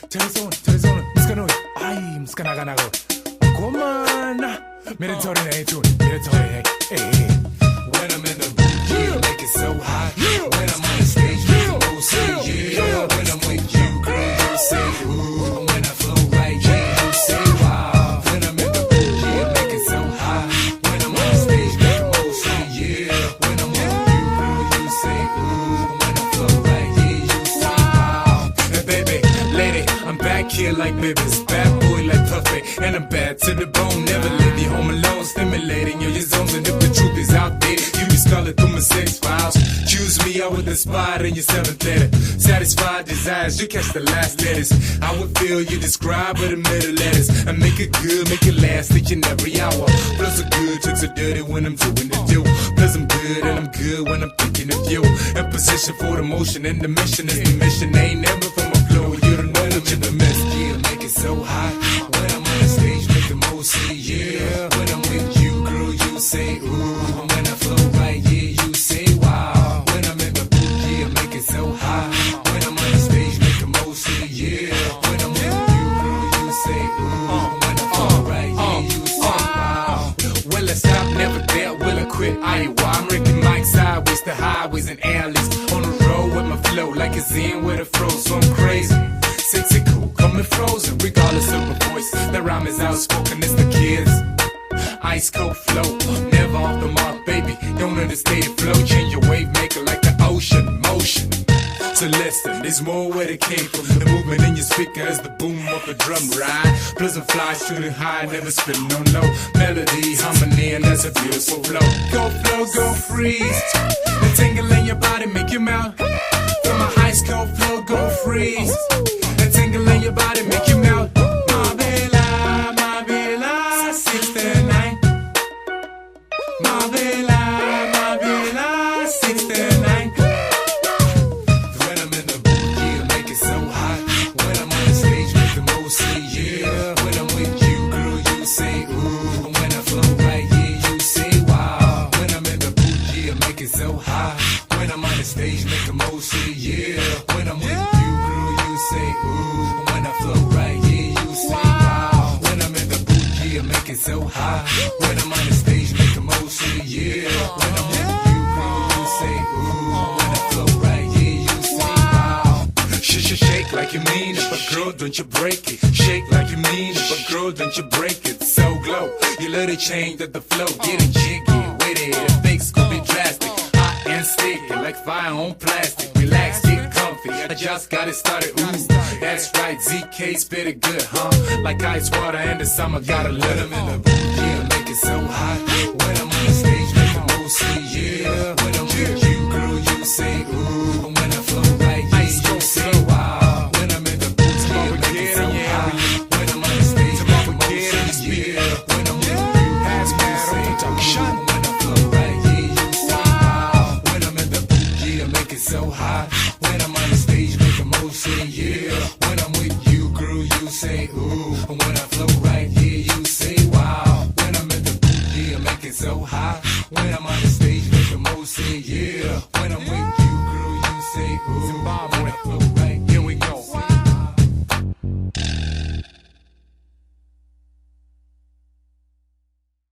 telephone, mskanoi, ai, mskanaganago. Komana, military hey tune, military hey. When I'm in the booth, yeah, make it so hot. When I'm on the stage, make the most say yeah. When I'm with you, girl, you say ooh. When I flow right, yeah, you say wow. When I'm in the booth, yeah, make it so hot. When I'm on the stage, make the most say yeah. When I'm with you, girl, you say ooh. When I flow right, yeah, you say wow. Hey baby, lady, I'm back here like babies, bad boy like Puffy, and I'm bad to the bone. Never leave you home alone, stimulating your zones, and if the truth is out there, you be sculling through my sex files. Choose me, I would inspire in your seventh letter. Satisfied desires, you catch the last letters. I would feel you describe with the middle letters, and make it good, make it last each and every hour. Plus a good, tricks are dirty when I'm doing the do. Plus I'm good and I'm good when I'm thinking of you. In position for the motion, and the mission is the mission. Ain't never from my flow, you don't know that you're the mess. Yeah, make it so hot. When I'm on the stage, make the most say yeah. When I'm with you, girl, you say ooh. When I flow right, yeah, you say wow. When I'm in the booth, yeah, make it so hot. When I'm on the stage, make the most say yeah. When I'm with you, girl, you say ooh. When I flow right, yeah, you say wow. Will I stop? Never there. Will I quit? I ain't why I'm wrecking mics sideways to highways and alleys. On the road with my flow like a zen with a fro, so I'm crazy. Sexy cool, coming frozen, regardless of my voice. The rhyme is outspoken, it's the kids. Ice cold flow, never off the mark, baby. Don't understand the flow, change your wave maker like the ocean, motion. So listen, there's more where it came from. The movement in your speaker is the boom of a drum ride. Pleasant fly, shooting high, never spitting on low. Melody, harmony, and that's a beautiful flow. Go flow, go freeze. The tingle in your body make you melt. From a ice cold flow, go freeze. The tingle in your body make you melt. My bella, 6 to 9. My bella, 6 to 9. When I'm in the booth, yeah, make it so hot. When I'm on the stage, make the most say yeah. When I'm with you, girl, you say ooh. When I flow right, yeah, you say wow. When I'm in the booth, yeah, make it so hot. When I'm on the stage, make the most say yeah. When I'm with you, girl, you say ooh. When I flow right, yeah, you say wow. When I'm in the booth, yeah, make it so hot. When I'm on the stage, make the most say yeah. When I'm with you, girl, you say ooh. When I flow right, yeah, you say wow. Shake like you mean it, but girl, don't you break it. Shake like you mean it, but girl, don't you break it. So glow, you let it change at the flow. Getting jiggy with it, the fakes could be drastic. Hot and sticky, like fire on plastic. Relax, get comfy, I just got it started. Ooh, that's right, ZK spit it good, huh? Like ice water in the summer, gotta let them in the booth. Yeah, make it so hot. When I'm on the stage, make the most say yeah. When I'm with you, girl, you say ooh. When I flow right, yeah, you say wow. When I'm in the booth, yeah, make it so hot. When I'm on the stage, make the most say yeah. When I'm with you, girl, you say ooh. When I flow right, yeah, you say wow. When I'm in the booth, yeah, make it so hot. When I'm on the stage, make the most say yeah. When I'm with you, girl, you say ooh. When I flow right, yeah, you say wow. When I'm in the booth, yeah, make it so hot. When I'm on the stage, make the most say yeah. When I'm with you, girl, you say ooh. Zimbabwe.